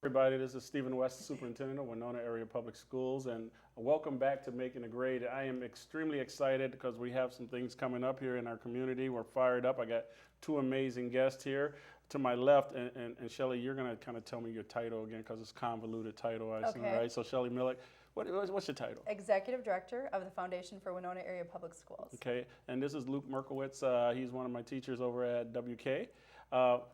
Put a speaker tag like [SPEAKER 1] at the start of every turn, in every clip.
[SPEAKER 1] Everybody, this is Stephen West, Superintendent of Winona Area Public Schools, and welcome back to Making a Grade. I am extremely excited because we have some things coming up here in our community. We're fired up. I got two amazing guests here. To my left, and Shelly, you're going to kind of tell me your title again because it's a convoluted title, I assume,
[SPEAKER 2] Okay.
[SPEAKER 1] right? So Shelly Millick, what's your title?
[SPEAKER 2] Executive Director of the Foundation for Winona Area Public Schools.
[SPEAKER 1] Okay, and this is Luke Merkowitz. He's one of my teachers over at WK.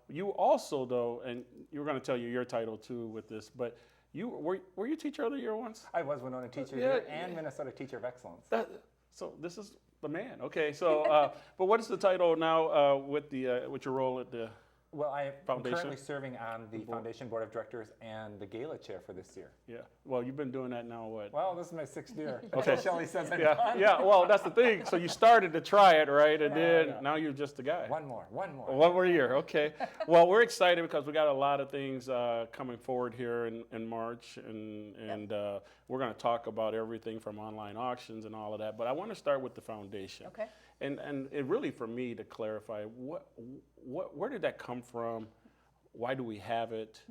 [SPEAKER 1] You also, though, and you were going to tell you your title too with this, but you were you teacher of the year once?
[SPEAKER 3] I was Winona Teacher of the
[SPEAKER 1] Yeah,
[SPEAKER 3] Year and
[SPEAKER 1] yeah.
[SPEAKER 3] Minnesota Teacher of Excellence.
[SPEAKER 1] So this is the man. Okay, so but what is the title now with your role at the
[SPEAKER 3] Well, I am
[SPEAKER 1] Foundation?
[SPEAKER 3] currently serving on the Foundation Board of Directors and the Gala Chair for this year.
[SPEAKER 1] Yeah. Well, you've been doing that now what?
[SPEAKER 3] Well, this is my 6th year.
[SPEAKER 1] Okay.
[SPEAKER 3] Until Shelly says I'm
[SPEAKER 1] Yeah,
[SPEAKER 3] done.
[SPEAKER 1] yeah. Well, that's the thing. So you started to try it, right? And then
[SPEAKER 3] yeah.
[SPEAKER 1] now you're just the guy.
[SPEAKER 3] One more.
[SPEAKER 1] One more year, okay. Well, we're excited because we got a lot of things coming forward here in March, and we're going to talk about everything from online auctions and all of that. But I want to start with the foundation.
[SPEAKER 2] Okay.
[SPEAKER 1] And it really, for me, to clarify, where did that come from? Why do we have it?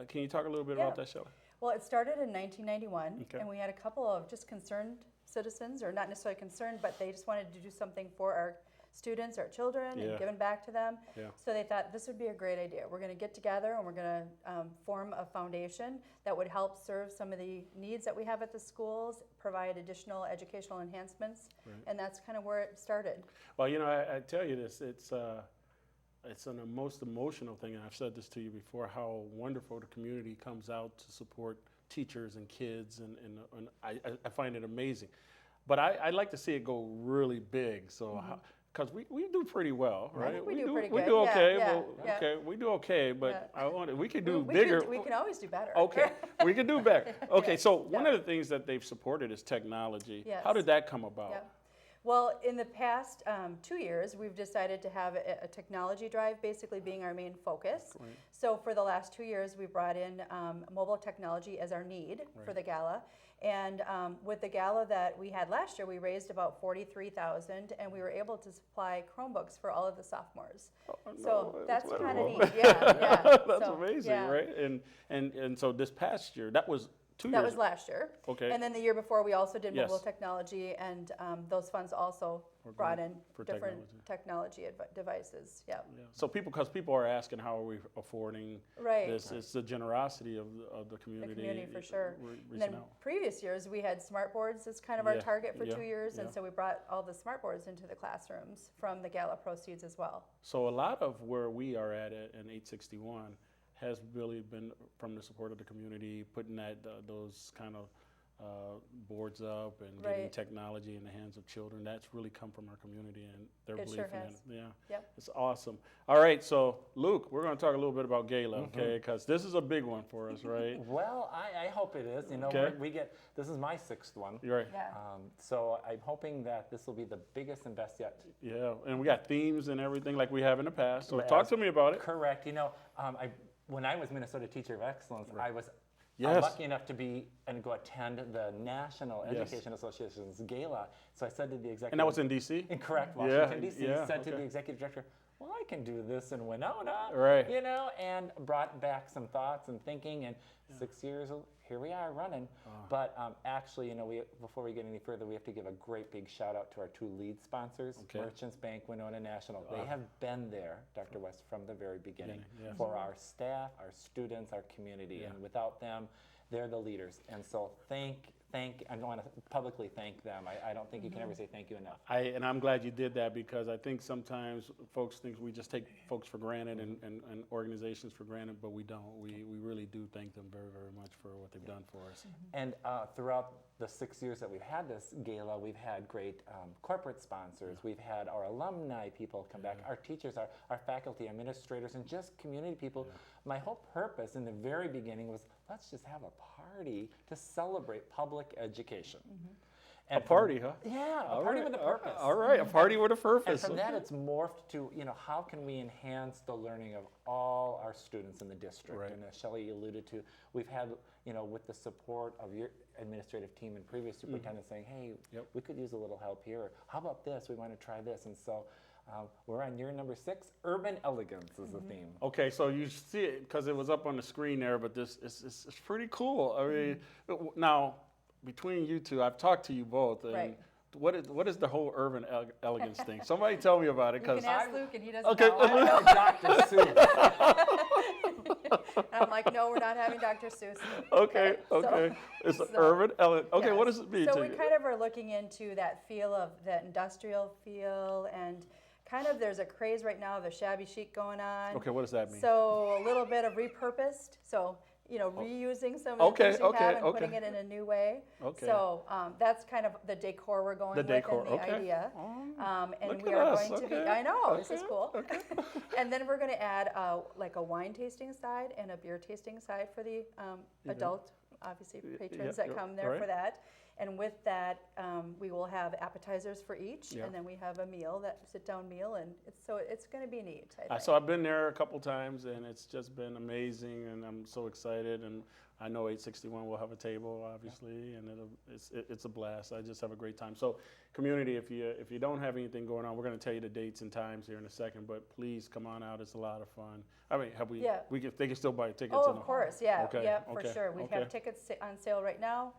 [SPEAKER 1] Can you talk a little bit about that, Shelley?
[SPEAKER 2] Well, it started in 1991,
[SPEAKER 1] Okay.
[SPEAKER 2] and we had a couple of just concerned citizens, or not necessarily concerned, but they just wanted to do something for our students, our children,
[SPEAKER 1] Yeah.
[SPEAKER 2] and giving back to them.
[SPEAKER 1] Yeah.
[SPEAKER 2] So they thought this would be a great idea. We're going to get together and we're going to form a foundation that would help serve some of the needs that we have at the schools, provide additional educational enhancements, and that's kind of where it started.
[SPEAKER 1] Well, you know, I tell you this, it's the most emotional thing, and I've said this to you before, how wonderful the community comes out to support teachers and kids, and I find it amazing. But I like to see it go really big, so because we do pretty well, right?
[SPEAKER 2] I think we do pretty
[SPEAKER 1] We
[SPEAKER 2] good.
[SPEAKER 1] do
[SPEAKER 2] Yeah,
[SPEAKER 1] okay,
[SPEAKER 2] yeah,
[SPEAKER 1] well,
[SPEAKER 2] yeah.
[SPEAKER 1] okay, we do okay, but we could do
[SPEAKER 2] we
[SPEAKER 1] bigger.
[SPEAKER 2] we can always do better.
[SPEAKER 1] Okay, we can do better. Okay,
[SPEAKER 2] Yes,
[SPEAKER 1] so one
[SPEAKER 2] yeah.
[SPEAKER 1] of the things that they've supported is technology.
[SPEAKER 2] Yes.
[SPEAKER 1] How did that come about?
[SPEAKER 2] Yeah. Well, in the past 2 years, we've decided to have a technology drive basically being our main focus.
[SPEAKER 1] Right.
[SPEAKER 2] So for the last 2 years, we brought in mobile technology as our need for the gala. And with the gala that we had last year, we raised about $43,000, and we were able to supply Chromebooks for all of the sophomores. So that's kind of
[SPEAKER 1] wonderful.
[SPEAKER 2] neat. Yeah.
[SPEAKER 1] That's
[SPEAKER 2] So,
[SPEAKER 1] amazing,
[SPEAKER 2] yeah.
[SPEAKER 1] right? And so this past year, that was 2
[SPEAKER 2] That
[SPEAKER 1] years.
[SPEAKER 2] was last year.
[SPEAKER 1] Okay.
[SPEAKER 2] And then the year before, we also did
[SPEAKER 1] Yes.
[SPEAKER 2] mobile technology, and those funds also
[SPEAKER 1] Were
[SPEAKER 2] brought
[SPEAKER 1] going
[SPEAKER 2] in
[SPEAKER 1] for
[SPEAKER 2] different technology devices. Yeah.
[SPEAKER 1] Yeah. So because people are asking how are we affording
[SPEAKER 2] Right.
[SPEAKER 1] this, it's the generosity of the
[SPEAKER 2] The
[SPEAKER 1] community.
[SPEAKER 2] community for sure.
[SPEAKER 1] We're
[SPEAKER 2] And
[SPEAKER 1] reaching
[SPEAKER 2] then
[SPEAKER 1] out.
[SPEAKER 2] previous years, we had smart boards as kind of our
[SPEAKER 1] Yeah,
[SPEAKER 2] target for
[SPEAKER 1] yeah,
[SPEAKER 2] 2 years, and
[SPEAKER 1] yeah.
[SPEAKER 2] so we brought all the smart boards into the classrooms from the gala proceeds as well.
[SPEAKER 1] So a lot of where we are at in 861 has really been from the support of the community, putting those kind of boards up and getting
[SPEAKER 2] Right.
[SPEAKER 1] technology in the hands of children. That's really come from our community and their
[SPEAKER 2] It
[SPEAKER 1] belief
[SPEAKER 2] sure
[SPEAKER 1] in
[SPEAKER 2] has.
[SPEAKER 1] it. Yeah,
[SPEAKER 2] Yep.
[SPEAKER 1] it's awesome. All right, so Luke, we're going to talk a little bit about Gala, okay? Because this is a big one for us, right?
[SPEAKER 3] Well, I hope it is. You know,
[SPEAKER 1] Okay.
[SPEAKER 3] this is my 6th one.
[SPEAKER 1] You're right.
[SPEAKER 2] Yeah.
[SPEAKER 3] So I'm hoping that this will be the biggest and best yet.
[SPEAKER 1] Yeah, and we got themes and everything like we have in the past. So
[SPEAKER 3] But
[SPEAKER 1] talk
[SPEAKER 3] as-
[SPEAKER 1] to me about it.
[SPEAKER 3] Correct. You know, when I was Minnesota Teacher of Excellence, I was
[SPEAKER 1] Yes.
[SPEAKER 3] lucky enough to be and go attend the National
[SPEAKER 1] Yes.
[SPEAKER 3] Education Association's gala. So I said to the executive,
[SPEAKER 1] And that was in D.C.?
[SPEAKER 3] Incorrect,
[SPEAKER 1] Yeah,
[SPEAKER 3] Washington, D.C.
[SPEAKER 1] yeah,
[SPEAKER 3] said to
[SPEAKER 1] okay.
[SPEAKER 3] the executive director, well, I can do this in Winona,
[SPEAKER 1] Right.
[SPEAKER 3] you know, and brought back some thoughts and thinking, and 6 years, here we are running. But actually, you know, before we get any further, we have to give a great big shout out to our 2 lead sponsors,
[SPEAKER 1] Okay.
[SPEAKER 3] Merchants Bank, Winona National. They have been there, Dr. West, from the very beginning
[SPEAKER 1] Yes.
[SPEAKER 3] for our staff, our students, our community,
[SPEAKER 1] Yeah.
[SPEAKER 3] and without them, they're the leaders. And so I want to publicly thank them. I don't think you can ever say thank you enough.
[SPEAKER 1] And I'm glad you did that because I think sometimes folks think we just take folks for granted and organizations for granted, but we don't. We really do thank them very, very much for what they've done for us.
[SPEAKER 3] And throughout the 6 years that we've had this gala, we've had great corporate sponsors. We've had our alumni people come back, our teachers, our faculty, administrators, and just community people. My whole purpose in the very beginning was let's just have a party to celebrate public education.
[SPEAKER 1] A party, huh?
[SPEAKER 3] Yeah, a
[SPEAKER 1] All
[SPEAKER 3] party
[SPEAKER 1] right,
[SPEAKER 3] with a purpose.
[SPEAKER 1] All right, a party with a
[SPEAKER 3] And
[SPEAKER 1] purpose.
[SPEAKER 3] from that, it's morphed to, you know, how can we enhance the learning of all our students in the district?
[SPEAKER 1] Right.
[SPEAKER 3] And as Shelley alluded to, we've had, you know, with the support of your administrative team and previous superintendents saying, hey,
[SPEAKER 1] Yep.
[SPEAKER 3] we could use a little help here. Or, how about this? We want to try this. And so We're on year number 6. Urban elegance is the theme.
[SPEAKER 1] Okay, so you see it because it was up on the screen there, but this it's pretty cool. I mean, now between you two, I've talked to you both, and
[SPEAKER 2] Right.
[SPEAKER 1] what is the whole urban elegance thing? Somebody tell me about it,
[SPEAKER 2] You can
[SPEAKER 1] because
[SPEAKER 2] ask Luke, and he doesn't
[SPEAKER 1] Okay.
[SPEAKER 2] know.
[SPEAKER 3] I know Dr. Seuss.
[SPEAKER 2] And I'm like, no, we're not having Dr. Seuss.
[SPEAKER 1] okay,
[SPEAKER 2] So-
[SPEAKER 1] okay, it's
[SPEAKER 2] so-
[SPEAKER 1] urban elegance. Okay, what
[SPEAKER 2] Yes.
[SPEAKER 1] does it mean
[SPEAKER 2] So
[SPEAKER 1] to
[SPEAKER 2] we
[SPEAKER 1] you?
[SPEAKER 2] kind of are looking into that feel of that industrial feel, and kind of there's a craze right now of the shabby chic going on.
[SPEAKER 1] Okay, what does that mean?
[SPEAKER 2] So a little bit of repurposed. So reusing some of the
[SPEAKER 1] Okay,
[SPEAKER 2] things you
[SPEAKER 1] okay,
[SPEAKER 2] have and
[SPEAKER 1] okay.
[SPEAKER 2] putting it in a new way.
[SPEAKER 1] Okay.
[SPEAKER 2] So that's kind of the decor we're going
[SPEAKER 1] The
[SPEAKER 2] with
[SPEAKER 1] decor,
[SPEAKER 2] and the
[SPEAKER 1] okay.
[SPEAKER 2] idea. And
[SPEAKER 1] Look
[SPEAKER 2] we
[SPEAKER 1] at
[SPEAKER 2] are
[SPEAKER 1] us,
[SPEAKER 2] going to be.
[SPEAKER 1] okay,
[SPEAKER 2] I know this is
[SPEAKER 1] okay,
[SPEAKER 2] cool. And then we're going to add like a wine tasting side and a beer tasting side for the adult, obviously patrons that
[SPEAKER 1] yeah,
[SPEAKER 2] come there
[SPEAKER 1] right.
[SPEAKER 2] for that. And with that, we will have appetizers for each,
[SPEAKER 1] Yeah.
[SPEAKER 2] and then we have a meal, that sit-down meal, and it's going to be neat. I think.
[SPEAKER 1] So I've been there a couple times, and it's just been amazing, and I'm so excited. And I know 861 will have a table, obviously, and it's a blast. I just have a great time. So, community, if you don't have anything going on, we're going to tell you the dates and times here in a second. But please come on out; it's a lot of fun. I mean, have we?
[SPEAKER 2] Yeah.
[SPEAKER 1] They can still buy tickets.
[SPEAKER 2] Oh,
[SPEAKER 1] in
[SPEAKER 2] of
[SPEAKER 1] the-
[SPEAKER 2] course, yeah,
[SPEAKER 1] Okay,
[SPEAKER 2] yeah, for
[SPEAKER 1] okay,
[SPEAKER 2] sure. We
[SPEAKER 1] okay.
[SPEAKER 2] have tickets on sale right now.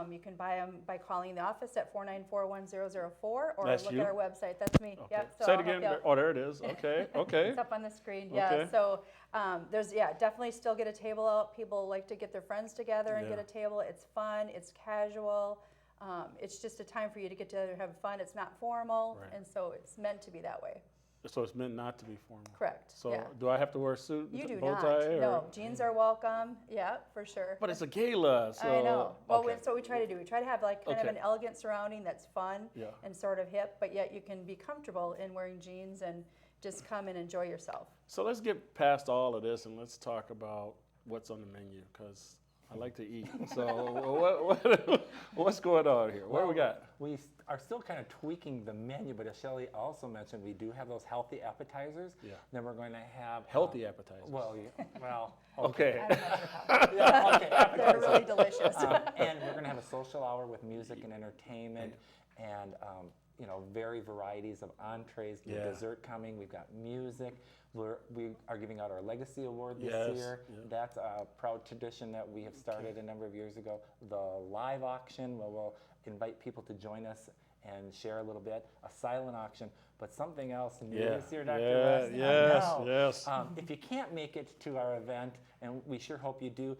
[SPEAKER 2] You can buy them by calling the office at 494-1004 or
[SPEAKER 1] That's
[SPEAKER 2] look
[SPEAKER 1] you?
[SPEAKER 2] at our website. That's me.
[SPEAKER 1] Okay.
[SPEAKER 2] Yep. So
[SPEAKER 1] Say it
[SPEAKER 2] I'll help
[SPEAKER 1] again.
[SPEAKER 2] you out.
[SPEAKER 1] Oh, there it is. Okay, okay.
[SPEAKER 2] It's up on the screen. Yeah.
[SPEAKER 1] Okay.
[SPEAKER 2] So there's definitely still get a table out. People like to get their friends together and get
[SPEAKER 1] Yeah.
[SPEAKER 2] a table. It's fun. It's casual. It's just a time for you to get together and have fun. It's not formal,
[SPEAKER 1] Right.
[SPEAKER 2] and so it's meant to be that way.
[SPEAKER 1] So it's meant not to be formal.
[SPEAKER 2] Correct.
[SPEAKER 1] So
[SPEAKER 2] yeah.
[SPEAKER 1] do I have to wear a suit,
[SPEAKER 2] You do
[SPEAKER 1] bow
[SPEAKER 2] not.
[SPEAKER 1] tie? Or?
[SPEAKER 2] No, jeans are welcome. Yeah, for sure.
[SPEAKER 1] But it's a gala, so.
[SPEAKER 2] I know. Well,
[SPEAKER 1] okay.
[SPEAKER 2] that's what we try to do. We try to have like kind of
[SPEAKER 1] Okay.
[SPEAKER 2] an elegant surrounding that's fun
[SPEAKER 1] Yeah.
[SPEAKER 2] and sort of hip, but yet you can be comfortable in wearing jeans and just come and enjoy yourself.
[SPEAKER 1] So let's get past all of this and let's talk about what's on the menu, because I like to eat. So what's going on here? What do we got?
[SPEAKER 3] We are still kind of tweaking the menu, but as Shelley also mentioned, we do have those healthy appetizers.
[SPEAKER 1] Yeah.
[SPEAKER 3] Then we're going to have
[SPEAKER 1] Healthy appetizers.
[SPEAKER 3] Well,
[SPEAKER 1] Okay.
[SPEAKER 2] I'm not sure how.
[SPEAKER 3] yeah, okay,
[SPEAKER 2] They're
[SPEAKER 3] appetizers.
[SPEAKER 2] really delicious.
[SPEAKER 3] And we're going to have a social hour with music and entertainment, and very varieties of entrees. The
[SPEAKER 1] Yeah.
[SPEAKER 3] dessert coming. We've got music. We are giving out our Legacy Award this
[SPEAKER 1] Yes,
[SPEAKER 3] year.
[SPEAKER 1] yeah.
[SPEAKER 3] That's a proud tradition that we have started a number of years ago. The live auction, where we'll invite people to join us and share a little bit. A silent auction, but something else new
[SPEAKER 1] Yeah.
[SPEAKER 3] this year, Dr.
[SPEAKER 1] Yeah,
[SPEAKER 3] West. I
[SPEAKER 1] yes,
[SPEAKER 3] know.
[SPEAKER 1] yes.
[SPEAKER 3] If you can't make it to our event, and we sure hope you do,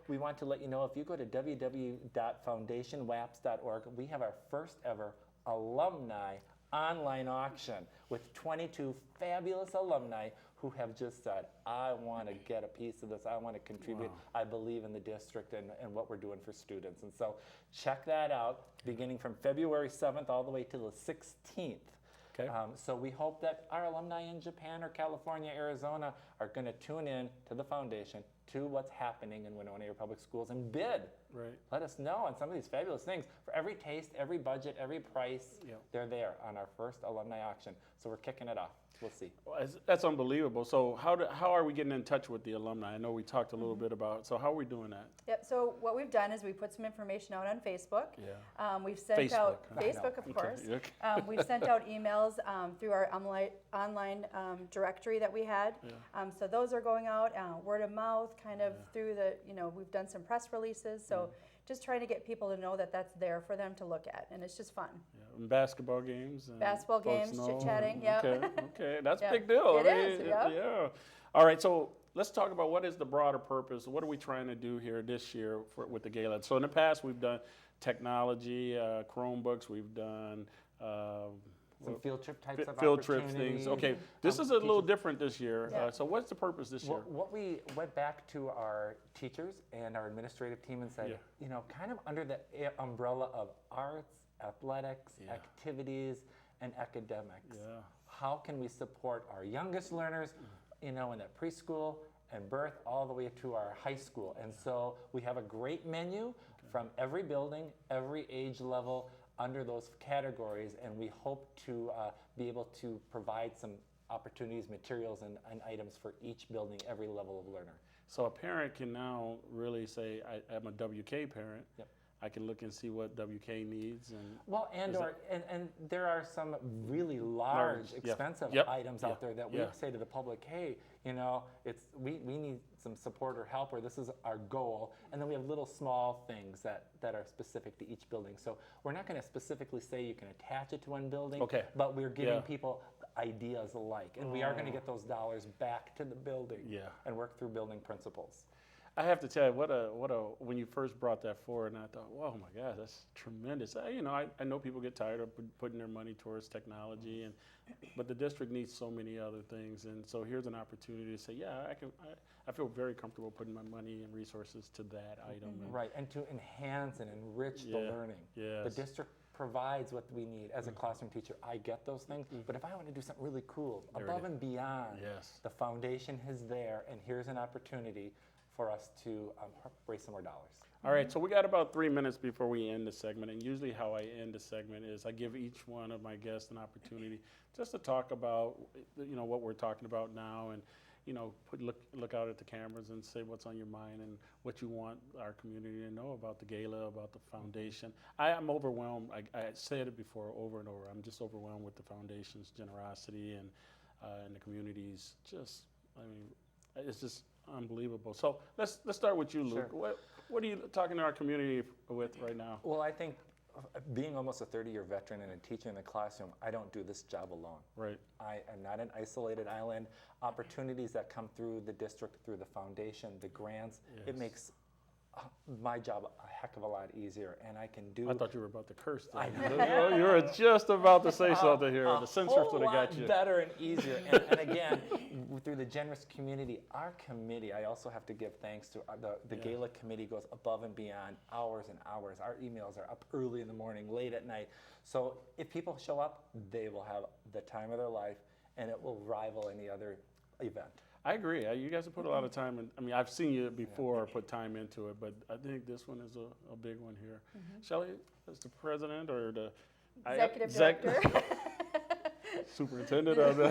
[SPEAKER 3] we want to let you know, if you go to www.foundationwaps.org, we have our first ever alumni online auction with 22 fabulous alumni who have just said, I want to get a piece of this, I want to contribute, I believe in the district and what we're doing for students. And so check that out, beginning from February 7th all the way to the 16th.
[SPEAKER 1] Okay.
[SPEAKER 3] So we hope that our alumni in Japan or California, Arizona are going to tune in to the foundation, to what's happening in Winona Area Public Schools, and bid.
[SPEAKER 1] Right.
[SPEAKER 3] Let us know on some of these fabulous things. For every taste, every budget, every price,
[SPEAKER 1] Yeah.
[SPEAKER 3] they're there on our first alumni auction. So we're kicking it off. We'll see.
[SPEAKER 1] Well, that's unbelievable. So how are we getting in touch with the alumni? I know we talked a little bit about. So how are we doing that?
[SPEAKER 2] Yep. So what we've done is we put some information out on Facebook.
[SPEAKER 1] Yeah.
[SPEAKER 2] We've sent out
[SPEAKER 1] Facebook, huh?
[SPEAKER 2] Facebook, of course.
[SPEAKER 1] Okay.
[SPEAKER 2] We've sent out emails through our online directory that we had.
[SPEAKER 1] Yeah.
[SPEAKER 2] So those are going out word of mouth, kind of through the, we've done some press releases. So just trying to get people to know that that's there for them to look at, and it's just fun.
[SPEAKER 1] Yeah. And basketball games. And
[SPEAKER 2] Basketball
[SPEAKER 1] folks
[SPEAKER 2] games,
[SPEAKER 1] know.
[SPEAKER 2] chit-chatting, yep.
[SPEAKER 1] Okay. Okay. That's
[SPEAKER 2] Yep.
[SPEAKER 1] a big deal.
[SPEAKER 2] It is, yep.
[SPEAKER 1] Yeah. All right. So let's talk about what is the broader purpose. What are we trying to do here this year with the gala? So in the past, we've done technology, Chromebooks. We've done.
[SPEAKER 3] Some field trip types of
[SPEAKER 1] Field trips,
[SPEAKER 3] opportunities.
[SPEAKER 1] things. Okay, this is a little different this year.
[SPEAKER 2] Yeah.
[SPEAKER 1] So what's the purpose this year?
[SPEAKER 3] What we went back to our teachers and our administrative team and said, kind of under the umbrella of arts, athletics,
[SPEAKER 1] Yeah.
[SPEAKER 3] activities, and academics.
[SPEAKER 1] Yeah.
[SPEAKER 3] How can we support our youngest learners, in that preschool and birth all the way to our high school? And so we have a great menu from every building, every age level, under those categories, and we hope to be able to provide some opportunities, materials, and items for each building, every level of learner.
[SPEAKER 1] So a parent can now really say, I'm a WK parent.
[SPEAKER 3] Yep.
[SPEAKER 1] I can look and see what WK needs. And
[SPEAKER 3] Well, and
[SPEAKER 1] Is
[SPEAKER 3] or and there are some really large,
[SPEAKER 1] yeah.
[SPEAKER 3] expensive
[SPEAKER 1] Yep.
[SPEAKER 3] items
[SPEAKER 1] Yeah.
[SPEAKER 3] out there that we
[SPEAKER 1] Yeah.
[SPEAKER 3] say to the public, hey, you know, we need some support or help, or this is our goal. And then we have little small things that are specific to each building. So we're not going to specifically say you can attach it to one building,
[SPEAKER 1] Okay.
[SPEAKER 3] but we're giving
[SPEAKER 1] Yeah.
[SPEAKER 3] people ideas alike. And we are going to get those dollars back to the building
[SPEAKER 1] Yeah.
[SPEAKER 3] and work through building principles.
[SPEAKER 1] I have to tell you, when you first brought that forward, and I thought, oh my gosh, that's tremendous. I know people get tired of putting their money towards technology, but the district needs so many other things, and so here's an opportunity to say, yeah, I feel very comfortable putting my money and resources to that item. And
[SPEAKER 3] Right, and to enhance and enrich the
[SPEAKER 1] Yeah,
[SPEAKER 3] learning.
[SPEAKER 1] yes.
[SPEAKER 3] The district provides what we need. As a classroom teacher, I get those things, but if I want to do something really cool,
[SPEAKER 1] There it
[SPEAKER 3] above
[SPEAKER 1] is.
[SPEAKER 3] and beyond,
[SPEAKER 1] Yes.
[SPEAKER 3] the foundation is there, and here's an opportunity for us to raise some more dollars.
[SPEAKER 1] All right, so we got about 3 minutes before we end the segment, and usually how I end the segment is I give each one of my guests an opportunity just to talk about, what we're talking about now, and look out at the cameras and say what's on your mind and what you want our community to know about the gala, about the foundation. I am overwhelmed. I said it before over and over. I'm just overwhelmed with the foundation's generosity and the community's it's just unbelievable. So let's start with you, Luke.
[SPEAKER 3] Sure.
[SPEAKER 1] What are you talking to our community with right now?
[SPEAKER 3] Well, I think being almost a 30-year veteran and a teacher in the classroom, I don't do this job alone.
[SPEAKER 1] Right.
[SPEAKER 3] I am not an isolated island. Opportunities that come through the district, through the foundation, the grants,
[SPEAKER 1] Yes.
[SPEAKER 3] it makes my job a heck of a lot easier, and I can do.
[SPEAKER 1] I thought you were about to curse.
[SPEAKER 3] I
[SPEAKER 1] Then. You were just about to say something here. The censors would have got you.
[SPEAKER 3] Better and easier. and again, through the generous community, our committee, I also have to give thanks to the
[SPEAKER 1] Yeah.
[SPEAKER 3] gala committee goes above and beyond, hours and hours. Our emails are up early in the morning, late at night. So if people show up, they will have the time of their life, and it will rival any other event.
[SPEAKER 1] I agree. You guys have put a lot of time in. I mean, I've seen you before put time into it, but I think this one is a big one here. Shelley, as the president or the
[SPEAKER 2] Executive director.
[SPEAKER 1] superintendent of the.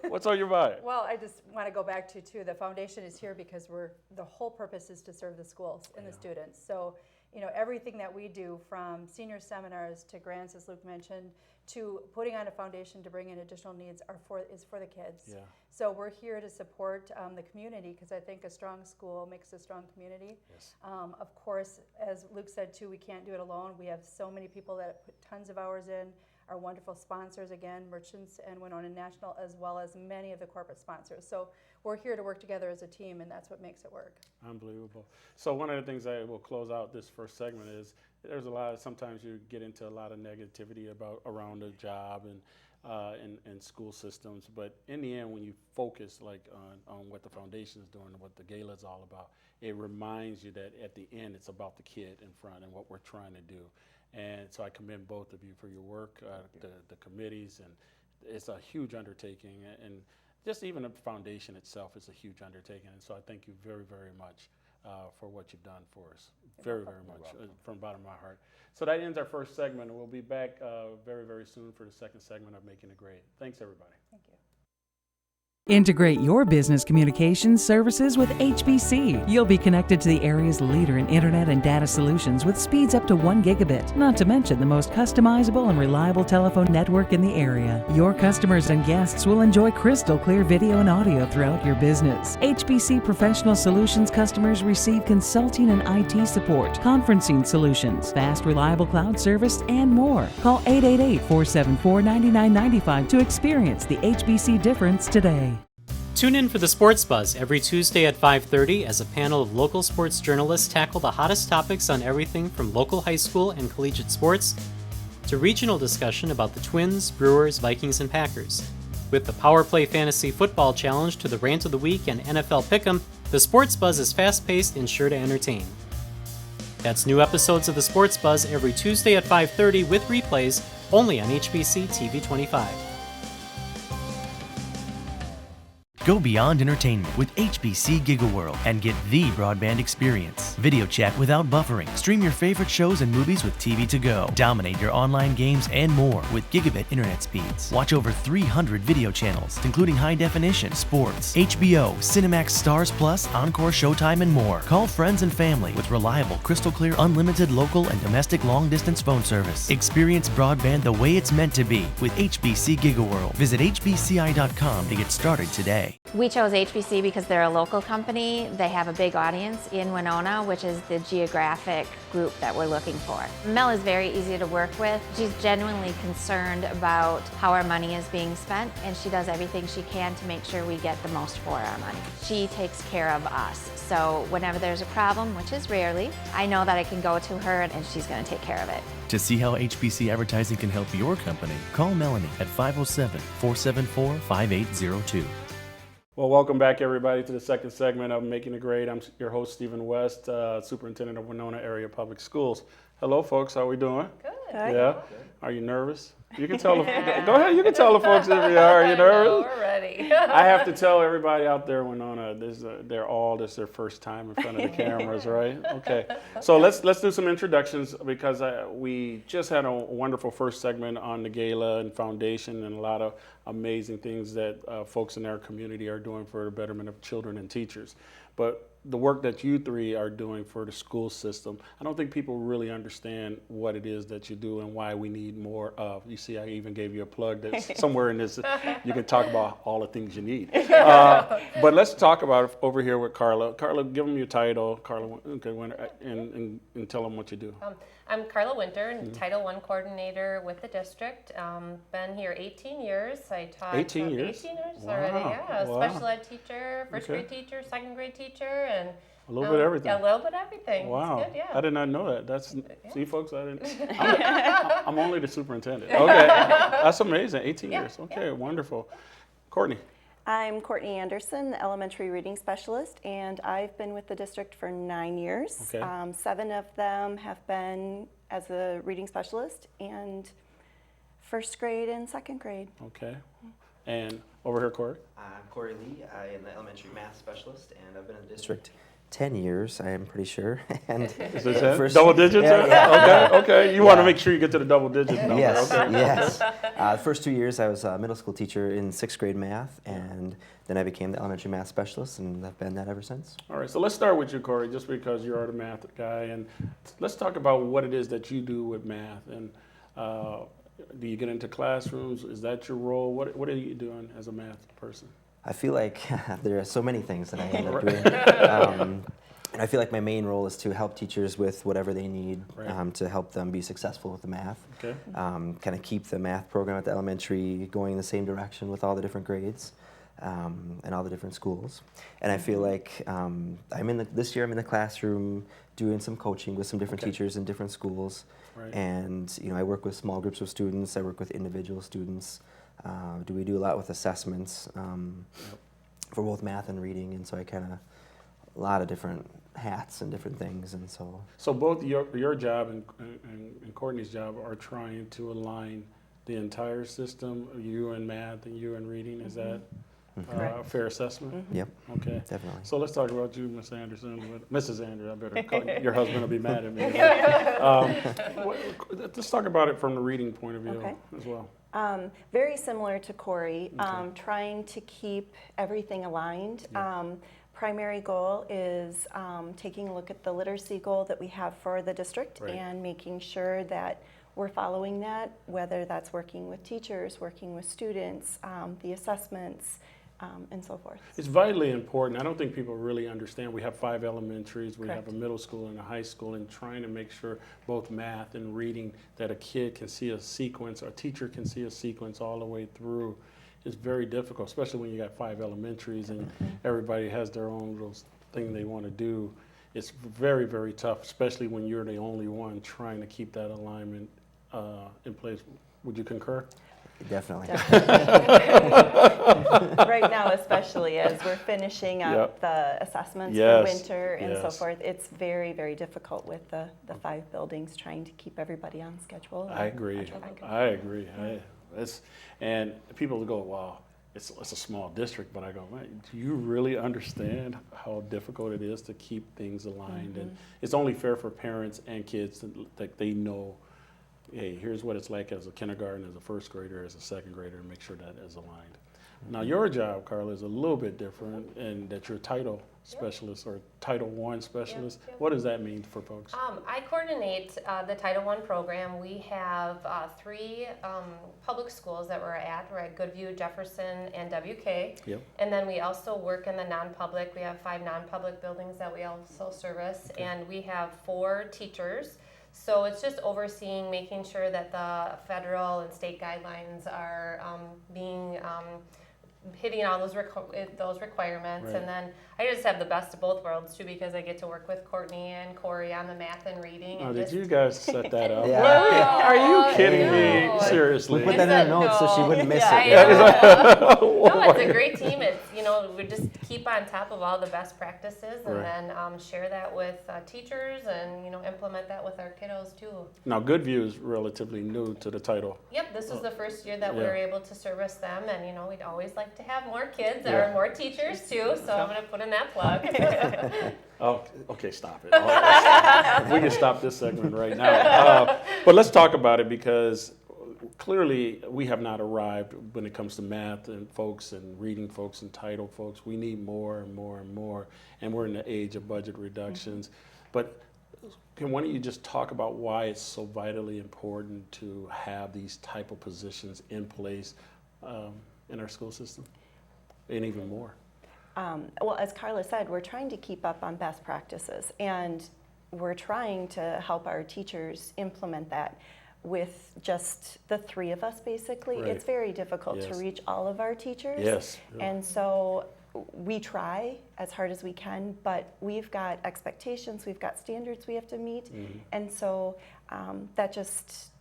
[SPEAKER 1] What's on your mind?
[SPEAKER 2] Well, I just want to go back to, too, the foundation is here because the whole purpose is to serve the schools and the students. So, everything that we do from senior seminars to grants, as Luke mentioned, to putting on a foundation to bring in additional needs is for the kids.
[SPEAKER 1] Yeah.
[SPEAKER 2] So we're here to support the community because I think a strong school makes a strong community.
[SPEAKER 1] Yes.
[SPEAKER 2] Of course, as Luke said too, we can't do it alone. We have so many people that put tons of hours in. Our wonderful sponsors, again, Merchants and Winona National, as well as many of the corporate sponsors. So we're here to work together as a team, and that's what makes it work.
[SPEAKER 1] Unbelievable. So one of the things I will close out this first segment is there's sometimes you get into a lot of negativity around the job and school systems, but in the end, when you focus on what the foundation is doing and what the gala is all about, it reminds you that at the end, it's about the kid in front and what we're trying to do. And so I commend both of you for your work, the committees, and it's a huge undertaking. And just even the foundation itself is a huge undertaking. And so I thank you very, very much for what you've done for us. Very, very much, from the bottom of my heart. So that ends our first segment, and we'll be back very, very soon for the second segment of Making It Great. Thanks, everybody.
[SPEAKER 2] Thank you.
[SPEAKER 4] Integrate your business communications services with HBC. You'll be connected to the area's leader in internet and data solutions with speeds up to 1 gigabit, not to mention the most customizable and reliable telephone network in the area. Your customers and guests will enjoy crystal clear video and audio throughout your business. HBC Professional Solutions customers receive consulting and IT support, conferencing solutions, fast reliable cloud service, and more. Call 888-474-9995 to experience the HBC difference today.
[SPEAKER 5] Tune in for the Sports Buzz every Tuesday at 5:30 as a panel of local sports journalists tackle the hottest topics on everything from local high school and collegiate sports to regional discussion about the Twins, Brewers, Vikings, and Packers. With the Power Play Fantasy Football Challenge to the Rant of the Week and NFL Pick'em, the Sports Buzz is fast-paced and sure to entertain. That's new episodes of the Sports Buzz every Tuesday at 5:30 with replays only on HBC TV 25.
[SPEAKER 6] Go beyond entertainment with HBC GigaWorld and get the broadband experience. Video chat without buffering. Stream your favorite shows and movies with TV to go. Dominate your online games and more with gigabit internet speeds. Watch over 300 video channels, including high definition, sports, HBO, Cinemax Stars Plus, Encore Showtime, and more. Call friends and family with reliable, crystal clear, unlimited local and domestic long distance phone service. Experience broadband the way it's meant to be with HBC GigaWorld. Visit hbci.com to get started today.
[SPEAKER 7] We chose HBC because they're a local company. They have a big audience in Winona, which is the geographic group that we're looking for. Mel is very easy to work with. She's genuinely concerned about how our money is being spent, and she does everything she can to make sure we get the most for our money. She takes care of us. So whenever there's a problem, which is rarely, I know that I can go to her and she's going to take care of it.
[SPEAKER 6] To see how HBC advertising can help your company, call Melanie at 507-474-5802.
[SPEAKER 1] Well, welcome back, everybody, to the second segment of Making It Great. I'm your host, Stephen West, Superintendent of Winona Area Public Schools. Hello, folks. How we doing?
[SPEAKER 2] Good.
[SPEAKER 1] Yeah. Are you nervous? You can tell. Go ahead. You can tell the folks if you are. Are you nervous?
[SPEAKER 8] We're ready.
[SPEAKER 1] I have to tell everybody out there, Winona, this is their first time in front of the cameras, right? Okay. So let's do some introductions because we just had a wonderful first segment on the gala and foundation and a lot of amazing things that folks in our community are doing for the betterment of children and teachers. But the work that you three are doing for the school system, I don't think people really understand what it is that you do and why we need more of. You see, I even gave you a plug that's somewhere in this, you can talk about all the things you need. But let's talk about it over here with Carla. Carla, give them your title, Carla, okay, and tell them what you do.
[SPEAKER 8] I'm Carla Winter, Title I coordinator with the district. Been here 18 years. I taught
[SPEAKER 1] 18 years?
[SPEAKER 8] 18 years already,
[SPEAKER 1] Wow.
[SPEAKER 8] yeah.
[SPEAKER 1] Wow.
[SPEAKER 8] Special ed teacher, first grade teacher, second grade teacher, and
[SPEAKER 1] A little bit of everything.
[SPEAKER 8] A little bit of everything.
[SPEAKER 1] Wow,
[SPEAKER 8] It's good, yeah.
[SPEAKER 1] I did not know that. See, folks, I'm only the superintendent. Okay, that's amazing. 18 years. Okay, wonderful. Courtney.
[SPEAKER 9] I'm Courtney Anderson, the elementary reading specialist, and I've been with the district for 9 years.
[SPEAKER 1] Okay.
[SPEAKER 9] 7 of them have been as a reading specialist, and first grade and second grade.
[SPEAKER 1] Okay, and over here, Corey.
[SPEAKER 10] I'm Corey Lee. I am the elementary math specialist, and I've been in the district 10 years, I am pretty sure. And
[SPEAKER 1] Is this it?
[SPEAKER 10] first-
[SPEAKER 1] Double digits?
[SPEAKER 10] Yeah.
[SPEAKER 1] Okay. You want to make sure you get to the double digit number.
[SPEAKER 10] Yes,
[SPEAKER 1] Okay.
[SPEAKER 10] yes. The first 2 years, I was a middle school teacher in 6th grade math, and then I became the elementary math specialist, and I've been that ever since.
[SPEAKER 1] All right, so let's start with you, Corey, just because you are the math guy, and let's talk about what it is that you do with math. And do you get into classrooms? Is that your role? What are you doing as a math person?
[SPEAKER 10] I feel like there are so many things that I end up doing. And I feel like my main role is to help teachers with whatever they need to help them be successful with the math.
[SPEAKER 1] Okay.
[SPEAKER 10] Kind of keep the math program at the elementary going in the same direction with all the different grades and all the different schools. And I feel like this year I'm in the classroom doing some coaching with some different teachers in different schools.
[SPEAKER 1] Right.
[SPEAKER 10] And I work with small groups of students. I work with individual students. We do a lot with assessments for both math and reading, and so I kind of a lot of different hats and different things, and so.
[SPEAKER 1] So both your job and Courtney's job are trying to align the entire system, you in math and you in reading. Is that a fair assessment?
[SPEAKER 10] Yep.
[SPEAKER 1] Okay.
[SPEAKER 10] Definitely.
[SPEAKER 1] So let's talk about you, Miss Anderson. Mrs. Anderson, I better call your husband will be mad at me. Let's talk about it from the reading point of view as well.
[SPEAKER 9] Very similar to Corey, trying to keep everything aligned. Primary goal is taking a look at the literacy goal that we have for the district and making sure that we're following that, whether that's working with teachers, working with students, the assessments, and so forth.
[SPEAKER 1] It's vitally important. I don't think people really understand. We have 5 elementaries, we have a middle school and a high school, and trying to make sure both math and reading that a kid can see a sequence, or a teacher can see a sequence all the way through is very difficult, especially when you got 5 elementaries and everybody has their own little thing they want to do. It's very, very tough, especially when you're the only one trying to keep that alignment in place. Would you concur?
[SPEAKER 10] Definitely.
[SPEAKER 9] Right now, especially as we're finishing up the assessments for winter and so forth, it's very, very difficult with the 5 buildings trying to keep everybody on schedule.
[SPEAKER 1] I agree. I agree. And people go, wow, it's a small district, but I go, man, do you really understand how difficult it is to keep things aligned? And it's only fair for parents and kids that they know, hey, here's what it's like as a kindergarten, as a first grader, as a second grader, and make sure that is aligned. Now, your job, Carla, is a little bit different, and that you're title specialist or Title I specialist.
[SPEAKER 8] Yep.
[SPEAKER 1] What does that mean for folks?
[SPEAKER 8] I coordinate the Title I program. We have 3 public schools that we're at. We're at Goodview, Jefferson, and WK.
[SPEAKER 1] Yep.
[SPEAKER 8] And then we also work in the non-public. We have 5 non-public buildings that we also service, and we have 4 teachers. So it's just overseeing, making sure that the federal and state guidelines are being hitting all those requirements.
[SPEAKER 1] Right.
[SPEAKER 8] And then I just have the best of both worlds too, because I get to work with Courtney and Corey on the math and reading.
[SPEAKER 1] Oh,
[SPEAKER 8] and
[SPEAKER 1] did
[SPEAKER 8] just,
[SPEAKER 1] you guys set that up?
[SPEAKER 10] Yeah.
[SPEAKER 8] No,
[SPEAKER 1] Are you kidding me?
[SPEAKER 8] no.
[SPEAKER 1] Seriously?
[SPEAKER 10] We put that in our notes so she
[SPEAKER 8] No.
[SPEAKER 10] wouldn't miss
[SPEAKER 8] Yeah,
[SPEAKER 10] it.
[SPEAKER 8] I know. No, it's a great team. It's, we just keep on top of all the best practices, and
[SPEAKER 1] Right.
[SPEAKER 8] then share that with teachers, and implement that with our kiddos too.
[SPEAKER 1] Now, Goodview is relatively new to the title.
[SPEAKER 8] Yep, this was the first year that we
[SPEAKER 1] Yeah.
[SPEAKER 8] were able to service them, and we'd always like to have more kids
[SPEAKER 1] Yeah.
[SPEAKER 8] or more teachers too. So I'm going to put in that plug.
[SPEAKER 1] Oh, okay, stop it. If we can stop this segment right now. But let's talk about it, because clearly we have not arrived when it comes to math and folks and reading folks and title folks. We need more and more and more, and we're in the age of budget reductions. But why don't you just talk about why it's so vitally important to have these type of positions in place in our school system, and even more?
[SPEAKER 9] Well, as Carla said, we're trying to keep up on best practices, and we're trying to help our teachers implement that. With just the 3 of us, basically,
[SPEAKER 1] Right.
[SPEAKER 9] it's very difficult
[SPEAKER 1] Yes.
[SPEAKER 9] to reach all of our teachers.
[SPEAKER 1] Yes.
[SPEAKER 9] And so we try as hard as we can, but we've got expectations, we've got standards we have to meet, and so that's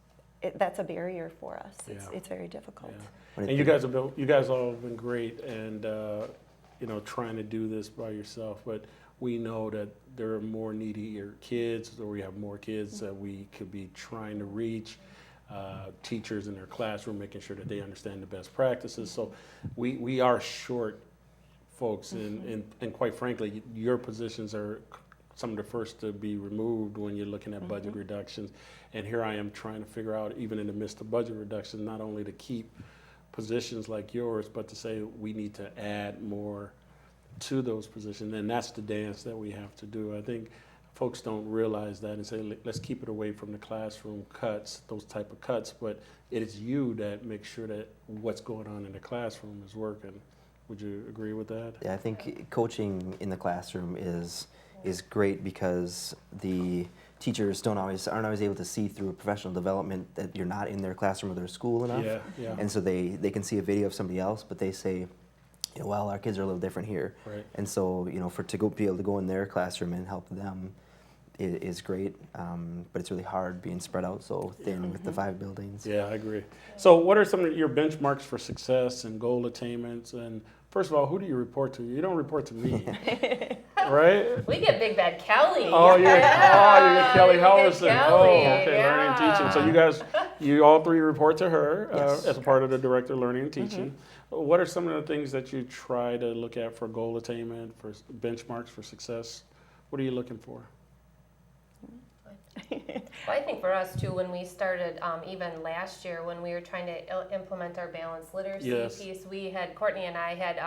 [SPEAKER 9] a barrier for us.
[SPEAKER 1] Yeah.
[SPEAKER 9] It's very difficult.
[SPEAKER 1] Yeah. And you guys all have been great, and trying to do this by yourself. But we know that there are more needier kids, or we have more kids that we could be trying to reach. Teachers in their classroom, making sure that they understand the best practices. So we are short, folks, and quite frankly, your positions are some of the first to be removed when you're looking at budget reductions. And here I am trying to figure out, even in the midst of budget reductions, not only to keep positions like yours, but to say we need to add more to those positions. And that's the dance that we have to do. I think folks don't realize that and say, let's keep it away from the classroom cuts, those type of cuts, but it is you that makes sure that what's going on in the classroom is working. Would you agree with that?
[SPEAKER 10] Yeah, I think coaching in the classroom is great, because the teachers aren't always able to see through professional development that you're not in their classroom or their school enough.
[SPEAKER 1] Yeah.
[SPEAKER 10] And so they can see a video of somebody else, but they say, well, our kids are a little different here.
[SPEAKER 1] Right.
[SPEAKER 10] And so, be able to go in their classroom and help them is great, but it's really hard being spread out so thin with the 5 buildings.
[SPEAKER 1] Yeah, I agree. So what are some of your benchmarks for success and goal attainments? And first of all, who do you report to? You don't report to me, right?
[SPEAKER 8] We get Big Bad Kelly.
[SPEAKER 1] Oh, you get Kelly Howison.
[SPEAKER 8] Kelly,
[SPEAKER 1] Oh, okay,
[SPEAKER 8] yeah.
[SPEAKER 1] learning and teaching. So you all 3 report to her
[SPEAKER 10] Yes.
[SPEAKER 1] as a part of the director of learning and teaching. What are some of the things that you try to look at for goal attainment, for benchmarks for success? What are you looking for?
[SPEAKER 8] Well, I think for us too, when we started, even last year, when we were trying to implement our balanced literacy
[SPEAKER 1] Yes.
[SPEAKER 8] piece, Courtney and I had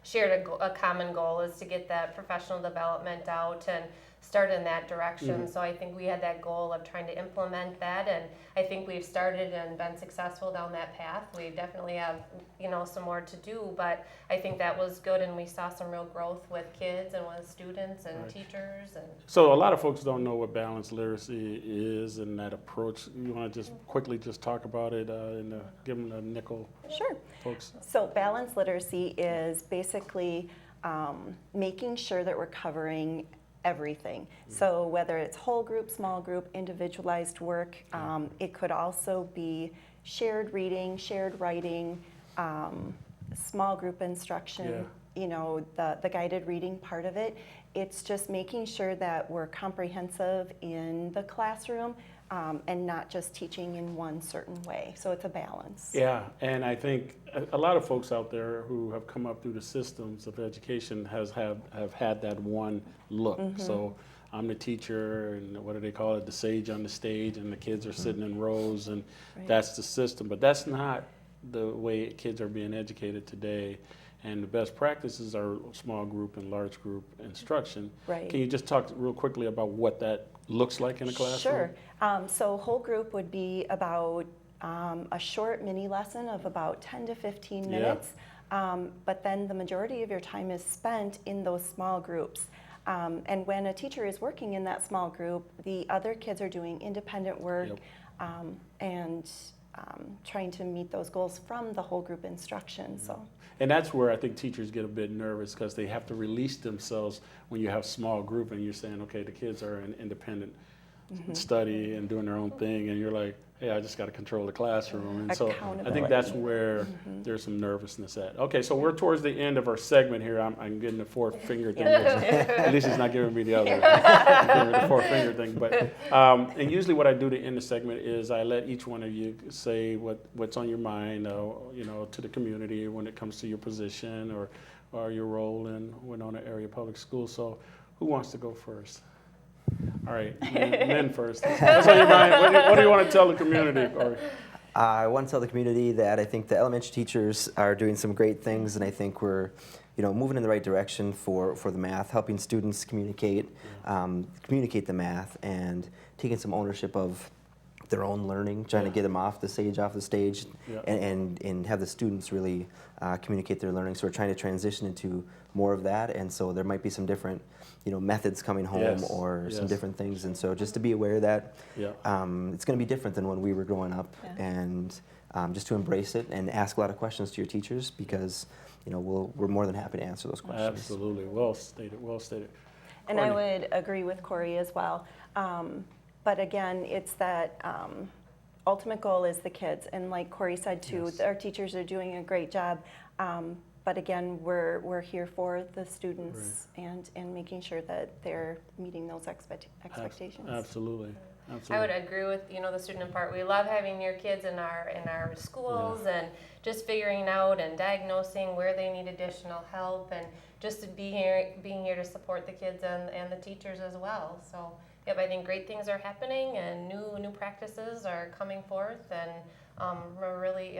[SPEAKER 8] shared a common goal is to get that professional development out and start in that direction. So I think we had that goal of trying to implement that, and I think we've started and been successful down that path. We definitely have, some more to do, but I think that was good, and we saw some real growth with kids and with students and teachers. And
[SPEAKER 1] So a lot of folks don't know what balanced literacy is and that approach. You want to just quickly just talk about it and give them a nickel,
[SPEAKER 9] Sure.
[SPEAKER 1] folks?
[SPEAKER 9] So balanced literacy is basically making sure that we're covering everything. So whether it's whole group, small group, individualized work, it could also be shared reading, shared writing, small group instruction, the guided reading part of it. It's just making sure that we're comprehensive in the classroom and not just teaching in one certain way. So it's a balance.
[SPEAKER 1] Yeah, and I think a lot of folks out there who have come up through the systems of education have had that one look. So I'm the teacher, and what do they call it, the sage on the stage, and the kids are sitting in rows, and that's the system. But that's not the way kids are being educated today. And the best practices are small group and large group instruction.
[SPEAKER 9] Right.
[SPEAKER 1] Can you just talk real quickly about what that looks like in a classroom?
[SPEAKER 9] Sure. So whole group would be about a short mini lesson of about 10 to 15 minutes. But then the majority of your time is spent in those small groups. And when a teacher is working in that small group, the other kids are doing independent work and trying to meet those goals from the whole group instruction. So.
[SPEAKER 1] And that's where I think teachers get a bit nervous because they have to release themselves when you have small group and you're saying, okay, the kids are in independent study and doing their own thing, and you're like, hey, I just got to control the classroom. And so I think that's where there's some nervousness at. Okay, so we're towards the end of our segment here. I'm getting the four finger thing. At least he's not giving me the other. I'm giving me the four finger thing. But and usually what I do to end the segment is I let each one of you say what's on your mind, you know, to the community when it comes to your position or your role in Winona Area Public Schools. So who wants to go first? All right, men first. What's on your mind? What do you want to tell the community, Corey?
[SPEAKER 10] I want to tell the community that I think the elementary teachers are doing some great things, and I think we're, you know, moving in the right direction for the math, helping students communicate the math, and taking some ownership of their own learning, trying to get them off the stage, and have the students really communicate their learning. So we're trying to transition into more of that, and so there might be some different, you know, methods coming home or some different things. And so just to be aware that it's going to be different than when we were growing up, and just to embrace it and ask a lot of questions to your teachers, because, you know, we're more than happy to answer those questions.
[SPEAKER 1] Absolutely, well stated, well stated.
[SPEAKER 9] And I would agree with Corey as well. But again, it's that ultimate goal is the kids. And like Corey said too, our teachers are doing a great job. But again, we're here for the students and making sure that they're meeting those expectations.
[SPEAKER 1] Absolutely.
[SPEAKER 8] I would agree with, you know, the student part. We love having your kids in our schools and just figuring out and diagnosing where they need additional help, and just to being here to support the kids and the teachers as well. So I think great things are happening, and new practices are coming forth, and we're really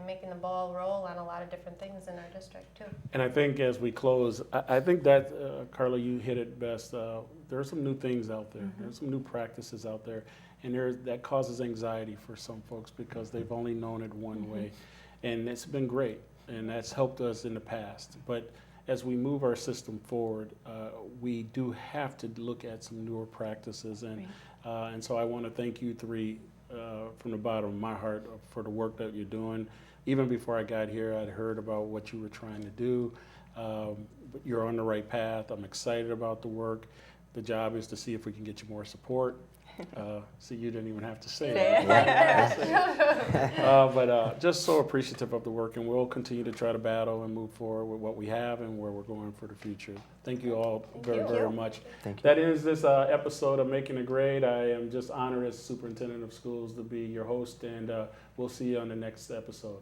[SPEAKER 8] making the ball roll on a lot of different things in our district too.
[SPEAKER 1] And I think as we close, I think that, Carla, you hit it best. There are some new things out there. There's some new practices out there, and that causes anxiety for some folks because they've only known it one way. And it's been great, and that's helped us in the past. But as we move our system forward, we do have to look at some newer practices. And so I want to thank you three from the bottom of my heart for the work that you're doing. Even before I got here, I'd heard about what you were trying to do. But you're on the right path. I'm excited about the work. The job is to see if we can get you more support. See, you didn't even have to say that. But just so appreciative of the work, and we'll continue to try to battle and move forward with what we have and where we're going for the future. Thank you all very much.
[SPEAKER 10] Thank you.
[SPEAKER 1] That ends this episode of Making a Grade. I am just honored as Superintendent of Schools to be your host, and we'll see you on the next episode.